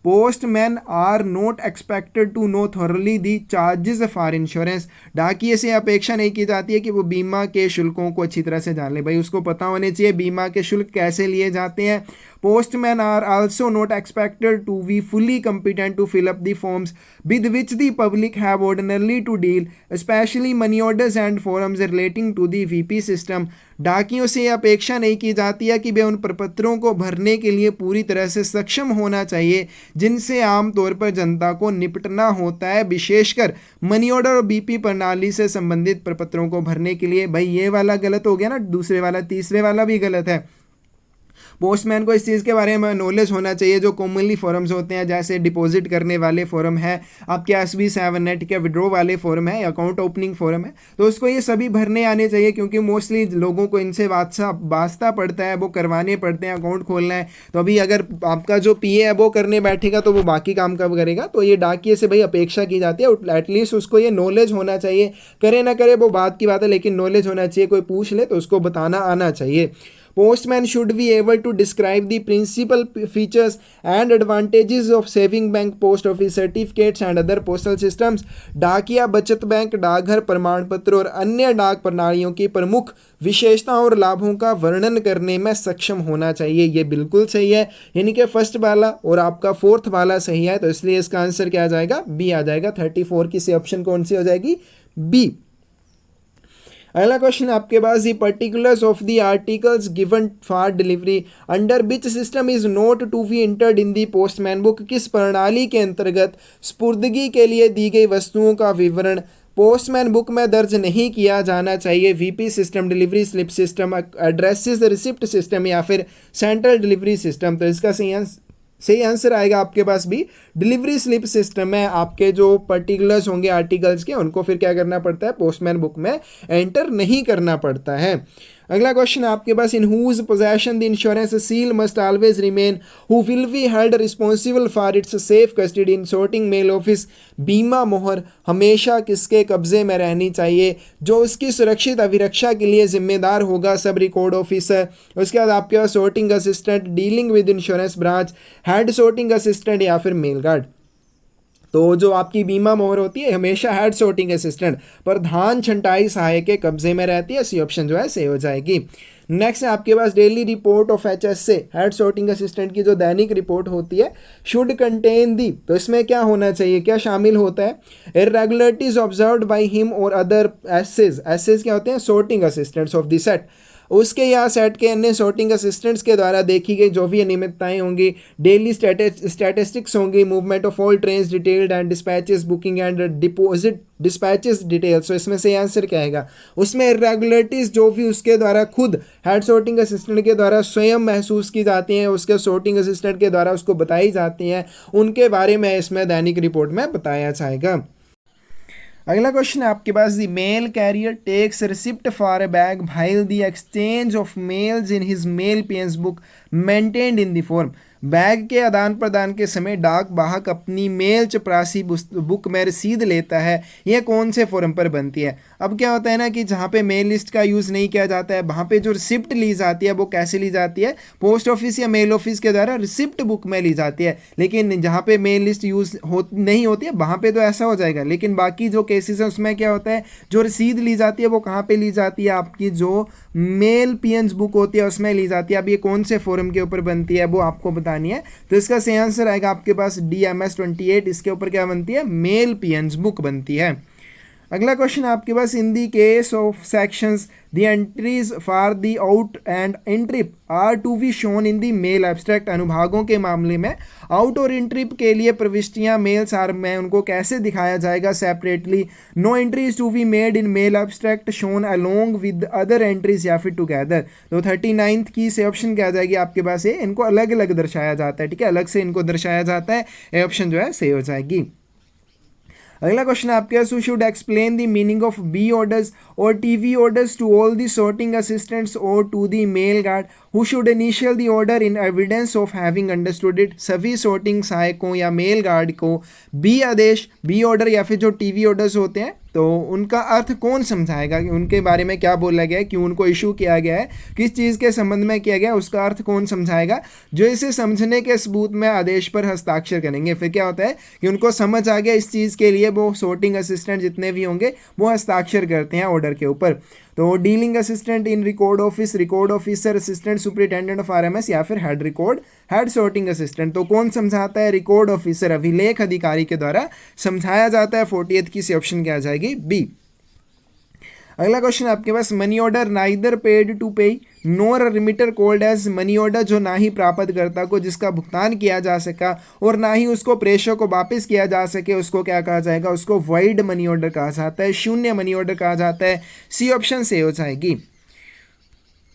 Postman are not expected to know thoroughly the charges for insurance. डाकिये से अपेक्षा नहीं की जाती है कि वो बीमा के शुल्कों को अच्छी तरह से जान ले। भाई उसको पता होने चाहिए बीमा के शुल्क कैसे लिए जाते हैं। Postman are also not expected to be fully competent to fill up the forms with which the public have ordinarily to deal, especially money orders and forms relating to the VP system। डाकियों से अपेक्षा नहीं की जाती है कि वे उन प्रपत्रों को भरने के लिए पूरी तरह से सक्षम होना चाहिए जिनसे आमतौर पर जनता को निपटना होता है, विशेषकर मनी ऑर्डर और बीपी प्रणाली से संबंधित प्रपत्रों को भरने के लिए। भाई ये वाला गलत हो गया ना, दूसरे वाला, तीसरे वाला भी गलत है। पोस्टमैन को इस चीज़ के बारे में नॉलेज होना चाहिए जो कॉमनली फॉर्म्स होते हैं, जैसे डिपॉजिट करने वाले फॉर्म है, आपके SB7 है, ठीक है, विड्रॉ वाले फॉर्म है, अकाउंट ओपनिंग फॉर्म है, तो उसको ये सभी भरने आने चाहिए, क्योंकि मोस्टली लोगों को इनसे वास्ता पड़ता है, वो करवाने पड़ते हैं, अकाउंट खोलना है। तो अभी अगर आपका जो PA है वो करने बैठेगा तो वो बाकी काम कब करेगा? तो ये डाकिए से भाई अपेक्षा की जाती है एटलीस्ट उसको ये नॉलेज होना चाहिए, करे ना करे वो बात की बात है, लेकिन नॉलेज होना चाहिए, कोई पूछ ले तो उसको बताना आना चाहिए। Postman should be able to describe the principal features and advantages of saving bank, post office certificates and other postal systems। डाकिया, बचत बैंक, डाकघर प्रमाण पत्र और अन्य डाक प्रणालियों की प्रमुख विशेषताओं और लाभों का वर्णन करने में सक्षम होना चाहिए। ये बिल्कुल सही है, यानी कि फर्स्ट वाला और आपका फोर्थ वाला सही है, तो इसलिए इसका आंसर क्या आ जाएगा? बी आ जाएगा। 34 की से ऑप्शन कौन सी हो जाएगी? बी। अगला क्वेश्चन आपके पास, the particulars of the articles given for delivery under which system is note to be entered in the postman book. किस प्रणाली के अंतर्गत स्पुर्दगी के लिए दी गई वस्तुओं का विवरण पोस्टमैन बुक में दर्ज नहीं किया जाना चाहिए? VP system, delivery slip system, addresses receipt system या फिर सेंट्रल डिलीवरी सिस्टम। तो इसका सही आंसर आएगा आपके पास भी डिलीवरी स्लिप सिस्टम में। आपके जो पर्टिकुलर्स होंगे आर्टिकल्स के, उनको फिर क्या करना पड़ता है? पोस्टमैन बुक में एंटर नहीं करना पड़ता है। अगला क्वेश्चन आपके पास, in whose possession the insurance seal must always remain, who will be held responsible for its safe custody in sorting mail office. बीमा मोहर हमेशा किसके कब्जे में रहनी चाहिए? जो उसकी सुरक्षित अभिरक्षा के लिए जिम्मेदार होगा, सब रिकॉर्ड ऑफिसर। उसके बाद आपके पास sorting assistant, dealing with insurance branch, head sorting assistant या फिर मेल गार्ड। तो जो आपकी बीमा मोहर होती है हमेशा हेड सॉर्टिंग असिस्टेंट, प्रधान छंटाई सहायक के कब्जे में रहती है। सी ऑप्शन जो है सही हो जाएगी। नेक्स्ट है आपके पास, daily report of HSA, head sorting assistant की जो दैनिक रिपोर्ट होती है, शुड कंटेन दी। तो इसमें क्या होना चाहिए, क्या शामिल होता है? इरेगुलरिटीज ऑब्जर्व्ड बाय हिम और अदर एसेज क्या होते हैं? Sorting assistants of the set. उसके या सेट के अन्य सॉर्टिंग असिस्टेंट्स के द्वारा देखी गई जो भी अनियमितताएं होंगी, डेली स्टैटिस्टिक्स होंगी, movement of all trains detailed and dispatches, booking and deposit dispatches details. तो इसमें से आंसर क्या आएगा? उसमें इरेगुलरिटीज जो भी उसके द्वारा खुद हेड सॉर्टिंग असिस्टेंट के द्वारा स्वयं महसूस की जाती हैं, उसके सॉर्टिंग असिस्टेंट के द्वारा उसको बताई जाती हैं, उनके बारे में इसमें दैनिक रिपोर्ट में बताया जाएगा। अगला क्वेश्चन है आपके पास, the mail carrier takes receipt for a bag while the exchange of mails in his mail peons book maintained in the form. Bag के आदान प्रदान के समय डाक वाहक अपनी मेल चपरासी बुक में रसीद लेता है, यह कौन से फॉर्म पर बनती है? अब क्या होता है ना कि जहाँ पे मेल लिस्ट का यूज़ नहीं किया जाता है, वहाँ पे जो रिसिप्ट ली जाती है वो कैसे ली जाती है? पोस्ट ऑफिस या मेल ऑफिस के द्वारा रिसिप्ट बुक में ली जाती है। लेकिन जहाँ पे मेल लिस्ट यूज़ नहीं होती है वहाँ पे तो ऐसा हो जाएगा, लेकिन बाकी जो केसेस हैं उसमें क्या होता है, जो रसीद ली जाती है वो कहाँ पे ली जाती है? आपकी जो मेल पीएंस बुक होती है उसमें ली जाती है। अब ये कौन से फॉर्म के ऊपर बनती है वो आपको बतानी है। तो इसका सही आंसर आएगा आपके पास DMS 28, इसके ऊपर क्या बनती है? मेल पीएंस बुक बनती है। अगला क्वेश्चन आपके पास, in the case of sections the entries for the out and in trip are to be shown in the mail abstract. अनुभागों के मामले में आउट और इन ट्रिप के लिए प्रविष्टियां मेल्स आर में उनको कैसे दिखाया जाएगा? Separately. No entries to be made in mail abstract shown along with other entries या फिर टुगेदर। तो 39 की से ऑप्शन क्या आ जाएगी आपके पास? ये इनको अलग अलग दर्शाया जाता है, ठीक है, अलग से इनको दर्शाया जाता है। ये ऑप्शन जो है सही हो जाएगी। अगला क्वेश्चन आपके पास, who should explain the meaning of B orders और TV orders to all the sorting assistants और to the mail guard, who should initial the order in evidence of having understood it. सभी सॉर्टिंग सहायकों या मेल गार्ड को B आदेश, B ऑर्डर या फिर जो TV ऑर्डर्स होते हैं तो उनका अर्थ कौन समझाएगा कि उनके बारे में क्या बोला गया है, क्यों उनको इशू किया गया है, किस चीज़ के संबंध में किया गया है, उसका अर्थ कौन समझाएगा? जो इसे समझने के सबूत में आदेश पर हस्ताक्षर करेंगे। फिर क्या होता है कि उनको समझ आ गया इस चीज़ के लिए वो सॉर्टिंग असिस्टेंट जितने भी होंगे वो हस्ताक्षर करते हैं ऑर्डर के ऊपर। तो dealing assistant in record office, record officer, assistant superintendent of RMS या फिर head record, head sorting assistant. तो कौन समझाता है? रिकॉर्ड ऑफिसर, अभिलेख अधिकारी के द्वारा समझाया जाता है। 40th की से ऑप्शन क्या आ जाएगी? बी। अगला क्वेश्चन आपके पास, money order neither paid to payee nor remitter called as money order, जो ना ही प्राप्तकर्ता को जिसका भुगतान किया जा सका और ना ही उसको प्रेषक को वापस किया जा सके, उसको क्या कहा जाएगा, उसको वॉइड मनी ऑर्डर कहा जाता है, शून्य मनी ऑर्डर कहा जाता है। सी ऑप्शन से हो जाएगी।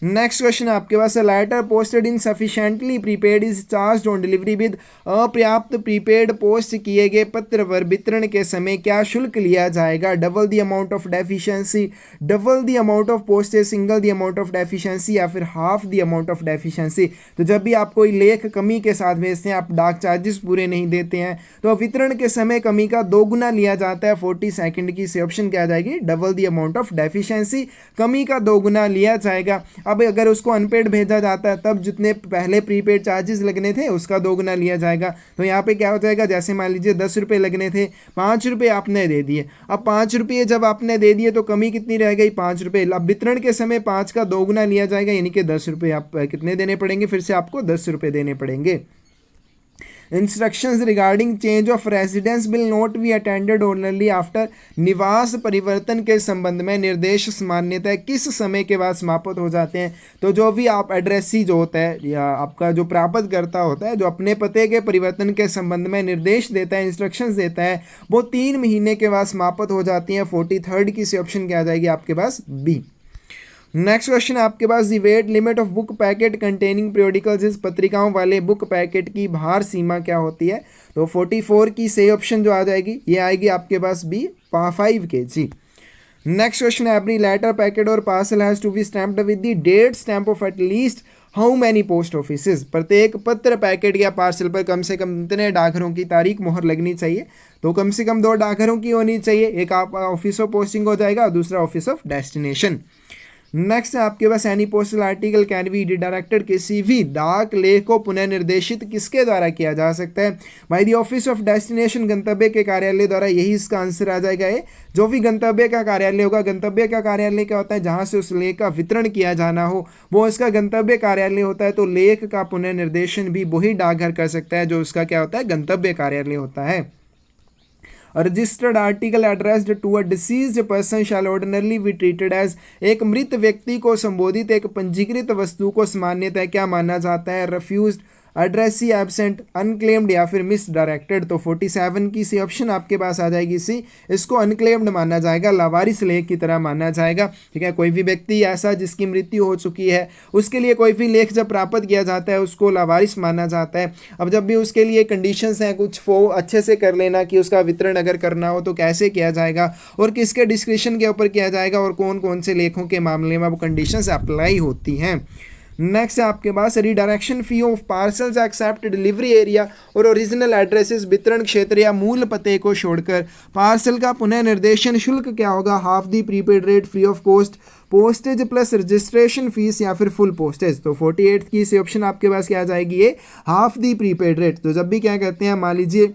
नेक्स्ट क्वेश्चन आपके पास, letter posted insufficiently prepaid is charge on delivery with, अपर्याप्त प्रीपेड पोस्ट किए गए पत्र पर वितरण के समय क्या शुल्क लिया जाएगा, double the amount of deficiency, double the amount of postage, single the amount of deficiency या फिर half the amount of deficiency. तो जब भी आप कोई लेख कमी के साथ भेजते हैं, आप डाक चार्जेस पूरे नहीं देते हैं, तो वितरण के समय कमी का 2 गुना लिया जाता है 40 सेकंड की। से ऑप्शन क्या आ जाएगी, double the amount of deficiency, कमी का 2 गुना लिया जाएगा। अब अगर उसको अनपेड भेजा जाता है तब जितने पहले प्रीपेड चार्जेस लगने थे उसका 2 गुना लिया जाएगा। तो यहाँ पे क्या हो जाएगा, जैसे मान लीजिए 10 रुपये लगने थे, 5 रुपये आपने दे दिए। अब 5 रुपये जब आपने दे दिए तो कमी कितनी रह गई, 5 रुपये। अब वितरण के समय 5 का 2 गुना लिया जाएगा, यानी कि 10 रुपये आप कितने देने पड़ेंगे, फिर से आपको 10 रुपये देने पड़ेंगे। Instructions regarding change of residence will not be attended only after, निवास परिवर्तन के संबंध में निर्देश सामान्यतः किस समय के बाद समाप्त हो जाते हैं। तो जो भी आप एड्रेसी जो होता है या आपका जो प्राप्तकर्ता होता है, जो अपने पते के परिवर्तन के संबंध में निर्देश देता है, इंस्ट्रक्शंस देता है, वो 3 महीने के बाद समाप्त हो जाती हैं। 43rd की से ऑप्शन क्या आ जाएगी आपके पास, बी। नेक्स्ट क्वेश्चन आपके पास, the weight limit of book packet containing periodicals is, पत्रिकाओं वाले बुक पैकेट की भार सीमा क्या होती है। तो 44 की सही ऑप्शन जो आ जाएगी ये आएगी आपके पास B, 5 kg। Next question, every letter packet और parcel has to be stamped with the date stamp of at least how many post offices, प्रत्येक पत्र पैकेट या पार्सल पर कम से कम इतने डाकघरों की तारीख मोहर लगनी चाहिए। तो कम से कम 2 डाकघरों की होनी चाहिए, एक आपका ऑफिस ऑफ पोस्टिंग हो जाएगा, दूसरा ऑफिस ऑफ डेस्टिनेशन। नेक्स्ट है आपके पास, any postal article can be redirected, किसी भी डाक लेख को पुनः निर्देशित किसके द्वारा किया जा सकता है, bye the office of destination, गंतव्य के कार्यालय द्वारा। यही इसका आंसर आ जाएगा ये, जो भी गंतव्य का कार्यालय होगा। गंतव्य का कार्यालय क्या होता है, जहां से उस लेख का वितरण किया जाना हो वो इसका गंतव्य कार्यालय होता है। तो लेख का पुनः निर्देशन भी वही डाकघर कर सकता है जो उसका क्या होता है, गंतव्य कार्यालय होता है। Registered article addressed to a deceased person shall ordinarily be treated as, एक मृत व्यक्ति को संबोधित एक पंजीकृत वस्तु को सामान्यतः क्या माना जाता है, रिफ्यूज्ड, एड्रेसी, एब्सेंट, अनक्लेम्ड या फिर मिस डायरेक्टेड। तो 47 की सी ऑप्शन आपके पास आ जाएगी सी, इसको अनक्लेम्ड माना जाएगा, लावारिस लेख की तरह माना जाएगा। ठीक है, कोई भी व्यक्ति ऐसा जिसकी मृत्यु हो चुकी है उसके लिए कोई भी लेख जब प्राप्त किया जाता है उसको लावारिस माना जाता है। अब जब भी उसके लिए कंडीशंस हैं कुछ वो अच्छे से कर लेना कि उसका वितरण अगर करना हो तो कैसे किया जाएगा और किसके डिस्क्रिप्शन के ऊपर किया जाएगा और कौन कौन से लेखों के मामले में वो कंडीशंस अप्लाई होती हैं। नेक्स्ट है आपके पास, redirection fee of parcels except delivery area और ओरिजिनल एड्रेसेस, वितरण क्षेत्र या मूल पते को छोड़कर पार्सल का पुनः निर्देशन शुल्क क्या होगा, half the prepaid rate, free of cost, postage plus registration fees या फिर फुल पोस्टेज। तो 48 की से ऑप्शन आपके पास क्या आ जाएगी, ये हाफ दी प्रीपेड रेट। तो जब भी क्या कहते हैं, मान लीजिए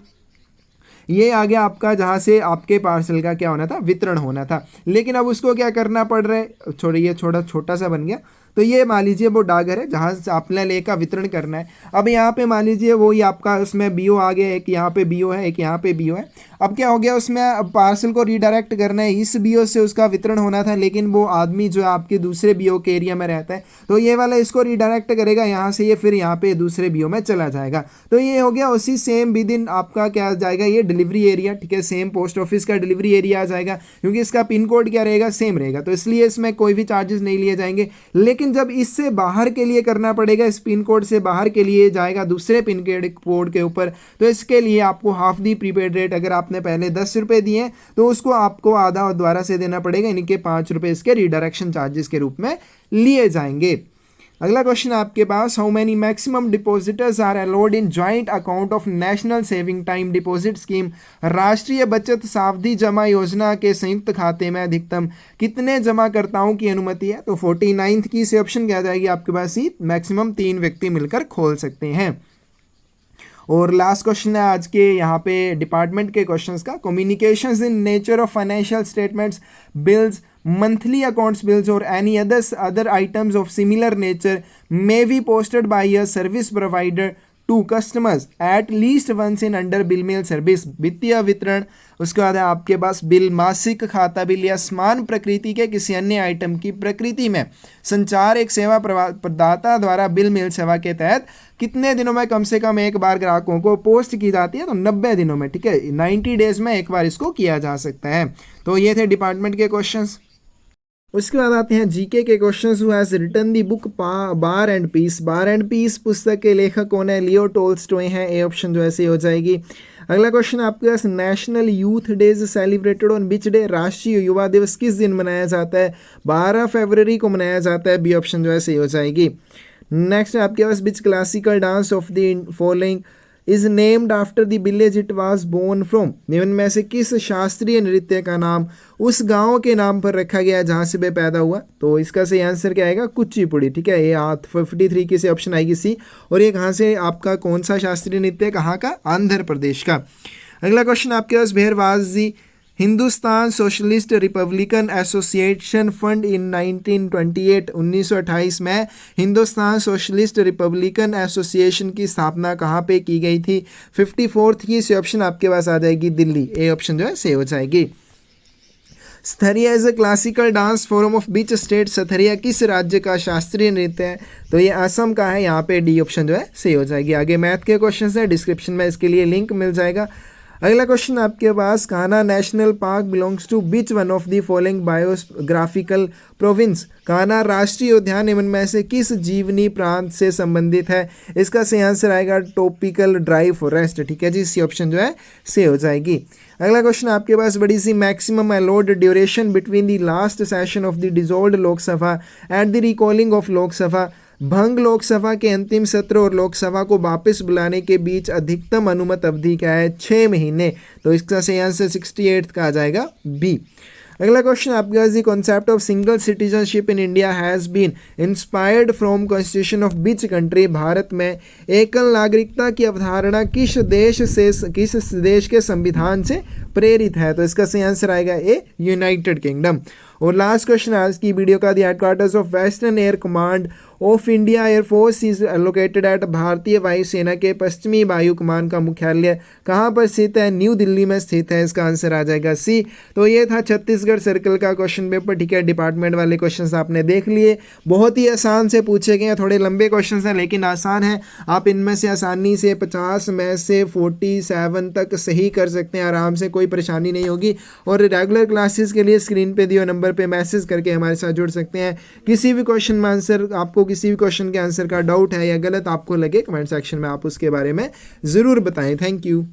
ये आ गया आपका जहाँ से आपके पार्सल का क्या होना था, वितरण होना था, लेकिन अब उसको क्या करना पड़ रहा है, छोड़िए छोटा सा बन गया। तो ये मान लीजिए वो डाकघर है जहाँ से आपने लेख का वितरण करना है। अब यहाँ पे मान लीजिए वो ही आपका उसमें बीओ आ गया, एक यहाँ पे बीओ है, एक यहाँ पे बीओ है। अब क्या हो गया, उसमें अब पार्सल को रीडायरेक्ट करना है, इस बीओ से उसका वितरण होना था, लेकिन वो आदमी जो है आपके दूसरे बीओ के एरिया में रहता है, तो ये वाला इसको रीडायरेक्ट करेगा यहाँ से, ये फिर यहाँ पे दूसरे बीओ में चला जाएगा। तो ये हो गया उसी सेम विद इन आपका क्या आ जाएगा, ये डिलीवरी एरिया। ठीक है, सेम पोस्ट ऑफिस का डिलीवरी एरिया आ जाएगा, क्योंकि इसका पिन कोड क्या रहेगा, सेम रहेगा, तो इसलिए इसमें कोई भी चार्जेस नहीं लिए जाएंगे। लेकिन जब इससे बाहर के लिए करना पड़ेगा, इस पिन कोड से बाहर के लिए जाएगा दूसरे पिन कोड के ऊपर, तो इसके लिए आपको हाफ दी प्रीपेड रेट, अगर आपने पहले 10 रुपये दिए तो उसको आपको आधा और दोबारा से देना पड़ेगा, इनके 5 रुपये इसके रिडायरेक्शन चार्जेस के रूप में लिए जाएंगे। अगला क्वेश्चन आपके पास, how many maximum depositors are allowed in joint account of national saving time deposit scheme, राष्ट्रीय बचत सावधि जमा योजना के संयुक्त खाते में अधिकतम कितने जमाकर्ताओं की अनुमति है। तो 49 की से ऑप्शन क्या आ जाएगी आपके पास, ही मैक्सिमम 3 व्यक्ति मिलकर खोल सकते हैं। और लास्ट क्वेश्चन है आज के यहाँ पे डिपार्टमेंट के क्वेश्चंस का, communications in nature of financial statements, bills, monthly accounts bills or any other items of similar nature may be posted by a service provider to customers at least once in under bill mail service, वित्तीय वितरण। उसके बाद है आपके पास बिल, मासिक खाता बिल या समान प्रकृति के किसी अन्य आइटम की प्रकृति में संचार एक सेवा प्रदाता द्वारा बिल मेल सेवा के तहत कितने दिनों में कम से कम एक बार ग्राहकों को पोस्ट की जाती है, तो 90 दिनों में, ठीक है, 90 डेज में एक बार इसको किया जा सकता है। तो ये थे डिपार्टमेंट के क्वेश्चंस। उसके बाद आते हैं जीके के questions. Who has written the book war and peace. War and peace पुस्तक के लेखक कौन है? लियो टोल्स्टॉय हैं। ए ऑप्शन जो है सही हो जाएगी। अगला क्वेश्चन आपके पास, national youth days celebrated on which day. राष्ट्रीय युवा दिवस किस दिन मनाया जाता है? 12 फरवरी को मनाया जाता है। बी ऑप्शन जो है सही हो जाएगी। नेक्स्ट आपके पास, which classical dance of the following is named after the village it was born from. निम्न में से किस शास्त्रीय नृत्य का नाम उस गांव के नाम पर रखा गया जहां से वह पैदा हुआ? तो इसका सही आंसर क्या आएगा? कुचिपुड़ी, ठीक है। ये 53 की से ऑप्शन आएगी सी। और ये कहाँ से आपका कौन सा शास्त्रीय नृत्य, कहाँ का? आंध्र प्रदेश का। अगला क्वेश्चन आपके पास, भेरवाजी Hindustan socialist republican association founded in 1928 में हिंदुस्तान सोशलिस्ट रिपब्लिकन एसोसिएशन की स्थापना कहाँ पे की गई थी? 54 की से ऑप्शन आपके पास आ जाएगी दिल्ली। ए ऑप्शन जो है सही हो जाएगी। Sattriya is a classical dance form of which state. Sattriya किस राज्य का शास्त्रीय नृत्य है? तो ये असम का है। यहाँ पे डी ऑप्शन जो है सही हो जाएगी। आगे मैथ के क्वेश्चन है, डिस्क्रिप्शन में इसके लिए लिंक मिल जाएगा। अगला क्वेश्चन आपके पास, Kanha national park belongs to which one of the following biogeographical province. Kanha राष्ट्रीय उद्यान निम्न में से किस जीवनी प्रांत से संबंधित है? इसका सही आंसर आएगा टॉपिकल ड्राई फॉरेस्ट, ठीक है जी। सी ऑप्शन जो है सही हो जाएगी। अगला क्वेश्चन आपके पास, बड़ी सी maximum allowed duration between the last session of the dissolved Lok Sabha and the recalling of Lok Sabha. भंग लोकसभा के अंतिम सत्र और लोकसभा को वापस बुलाने के बीच अधिकतम अनुमत अवधि क्या है? 6 महीने। तो इसका सही आंसर 68 का आ जाएगा बी। अगला क्वेश्चन आपके पास, the concept of single citizenship in India has been inspired from constitution of which country. भारत में एकल नागरिकता की अवधारणा किस देश के संविधान से प्रेरित है? तो इसका सही आंसर आएगा ए, यूनाइटेड किंगडम। और लास्ट क्वेश्चन आज की वीडियो का, the headquarters of western air command of India air force is located at. भारतीय वायुसेना के पश्चिमी वायु कमान का मुख्यालय कहाँ पर स्थित है? न्यू दिल्ली में स्थित है। इसका आंसर आ जाएगा सी। तो ये था छत्तीसगढ़ सर्कल का क्वेश्चन पेपर, ठीक है। डिपार्टमेंट वाले क्वेश्चंस आपने देख लिए, बहुत ही आसान से पूछे गए हैं। थोड़े लंबे क्वेश्चंस हैं लेकिन आसान है। आप इनमें से आसानी से 50 में से 47 तक सही कर सकते हैं आराम से, कोई परेशानी नहीं होगी। और रेगुलर क्लासेस के लिए स्क्रीन पे दिए नंबर पे मैसेज करके हमारे साथ जुड़ सकते हैं। किसी भी क्वेश्चन में आंसर, आपको किसी भी क्वेश्चन के आंसर का डाउट है या गलत आपको लगे, कमेंट सेक्शन में आप उसके बारे में ज़रूर बताएं। Thank you.